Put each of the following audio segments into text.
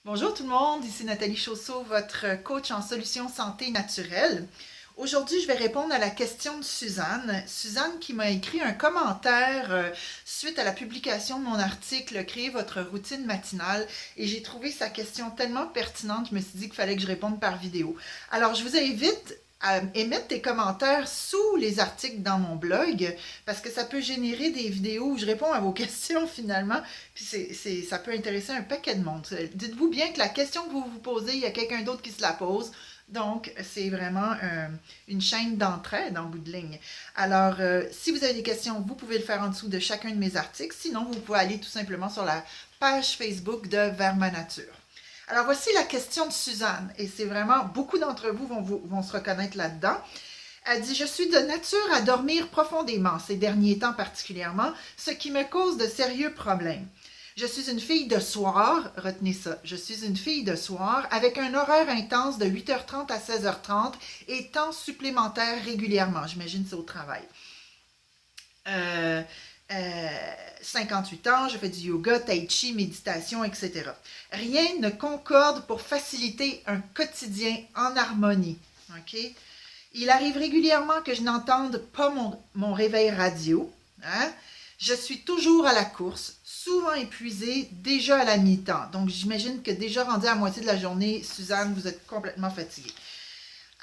Bonjour tout le monde, ici Nathalie Chausseau, votre coach en solutions santé naturelle. Aujourd'hui, je vais répondre à la question de Suzanne. Suzanne qui m'a écrit un commentaire suite à la publication de mon article Créer votre routine matinale et j'ai trouvé sa question tellement pertinente, je me suis dit qu'il fallait que je réponde par vidéo. Alors, je vous invite à émettre des commentaires sous les articles dans mon blog parce que ça peut générer des vidéos où je réponds à vos questions finalement. Puis ça peut intéresser un paquet de monde. Dites-vous bien que la question que vous vous posez, il y a quelqu'un d'autre qui se la pose. Donc, c'est vraiment une chaîne d'entraide en bout de ligne. Alors, si vous avez des questions, vous pouvez le faire en dessous de chacun de mes articles. Sinon, vous pouvez aller tout simplement sur la page Facebook de Vers ma nature. Alors, voici la question de Suzanne. Et c'est vraiment, beaucoup d'entre vous vont se reconnaître là-dedans. Elle dit, je suis de nature à dormir profondément, ces derniers temps particulièrement, ce qui me cause de sérieux problèmes. Je suis une fille de soir, retenez ça, je suis une fille de soir avec un horaire intense de 8h30 à 16h30 et temps supplémentaire régulièrement. J'imagine c'est au travail. Euh, 58 ans, je fais du yoga, tai chi, méditation, etc. Rien ne concorde pour faciliter un quotidien en harmonie. OK? Il arrive régulièrement que je n'entende pas mon réveil radio. Hein? Je suis toujours à la course, souvent épuisée, déjà à la mi-temps. Donc, j'imagine que déjà rendu à la moitié de la journée, Suzanne, vous êtes complètement fatiguée.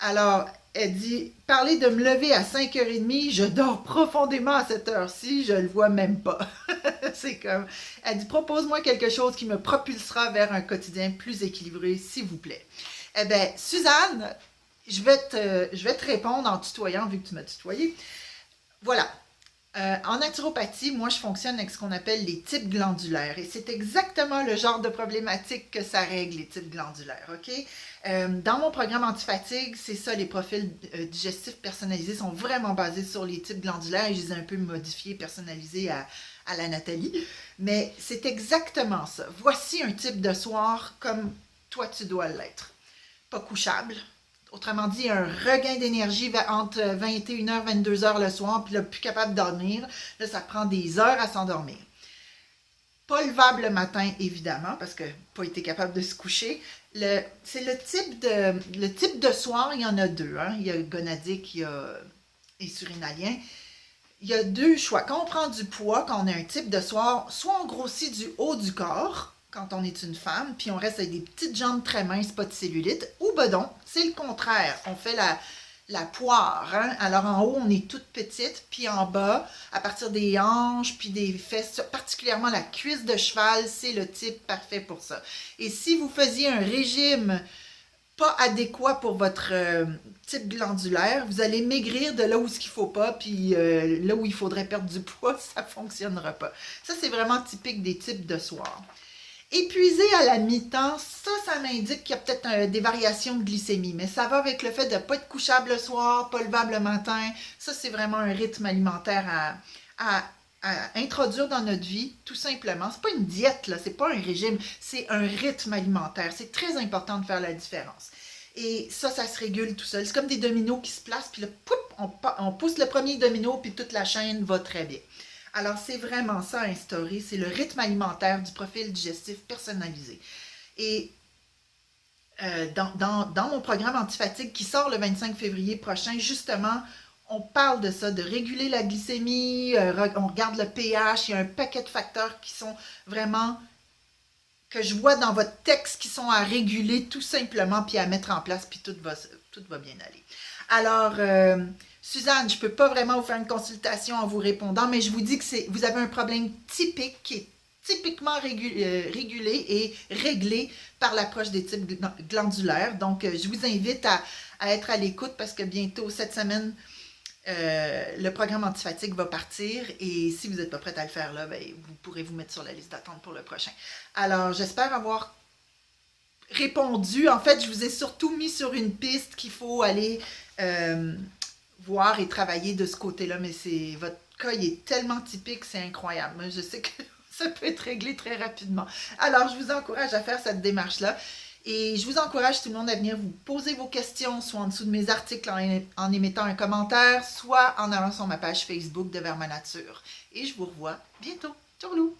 Alors, elle dit, parler de me lever à 5h30, je dors profondément à cette heure-ci, je le vois même pas. C'est comme, elle dit, propose-moi quelque chose qui me propulsera vers un quotidien plus équilibré, s'il vous plaît. Eh bien, Suzanne, je vais te répondre en tutoyant, vu que tu m'as tutoyé. Voilà. En naturopathie, moi, je fonctionne avec ce qu'on appelle les types glandulaires. Et c'est exactement le genre de problématique que ça règle, les types glandulaires. OK? Dans mon programme antifatigue, c'est ça, les profils digestifs personnalisés sont vraiment basés sur les types glandulaires et je les ai un peu modifiés, personnalisés à la Nathalie. Mais c'est exactement ça. Voici un type de soir comme toi, tu dois l'être. Pas couchable. Autrement dit, un regain d'énergie entre 21h et 22h le soir, puis là, plus capable de dormir. Là, ça prend des heures à s'endormir. Pas levable le matin, évidemment, parce que pas été capable de se coucher. C'est le type de soir, il y en a deux. Hein? Il y a gonadique, et surinalien. Il y a deux choix. Quand on prend du poids, quand on a un type de soir, soit on grossit du haut du corps, quand on est une femme, puis on reste avec des petites jambes très minces, pas de cellulite, ou ben non, c'est le contraire. On fait la poire. Hein? Alors en haut, on est toute petite, puis en bas, à partir des hanches, puis des fesses, particulièrement la cuisse de cheval, c'est le type parfait pour ça. Et si vous faisiez un régime pas adéquat pour votre type glandulaire, vous allez maigrir de là où ce qu'il faut pas, puis là où il faudrait perdre du poids, ça fonctionnera pas. Ça, c'est vraiment typique des types de soir. Épuisé à la mi-temps, ça m'indique qu'il y a peut-être des variations de glycémie, mais ça va avec le fait de ne pas être couchable le soir, pas levable le matin. Ça, c'est vraiment un rythme alimentaire à introduire dans notre vie, tout simplement. C'est pas une diète, là, c'est pas un régime, c'est un rythme alimentaire. C'est très important de faire la différence. Et ça se régule tout seul. C'est comme des dominos qui se placent, puis là, poup, on pousse le premier domino, puis toute la chaîne va très bien. Alors, c'est vraiment ça à instaurer, c'est le rythme alimentaire du profil digestif personnalisé. Et dans mon programme antifatigue qui sort le 25 février prochain, justement, on parle de ça, de réguler la glycémie, on regarde le pH, il y a un paquet de facteurs qui sont vraiment, que je vois dans votre texte, qui sont à réguler tout simplement, puis à mettre en place, puis tout va bien aller. Alors, Suzanne, je ne peux pas vraiment vous faire une consultation en vous répondant, mais je vous dis que vous avez un problème typique qui est typiquement régulé et réglé par l'approche des types glandulaires. Donc, je vous invite à être à l'écoute parce que bientôt, cette semaine, le programme antifatigue va partir et si vous n'êtes pas prête à le faire là, ben, vous pourrez vous mettre sur la liste d'attente pour le prochain. Alors, j'espère avoir répondu. En fait, je vous ai surtout mis sur une piste qu'il faut aller voir et travailler de ce côté-là, mais votre cas, il est tellement typique, c'est incroyable. Moi, je sais que ça peut être réglé très rapidement. Alors, je vous encourage à faire cette démarche-là. Et je vous encourage tout le monde à venir vous poser vos questions, soit en dessous de mes articles en émettant un commentaire, soit en allant sur ma page Facebook de Vers ma nature. Et je vous revois bientôt. Ciao!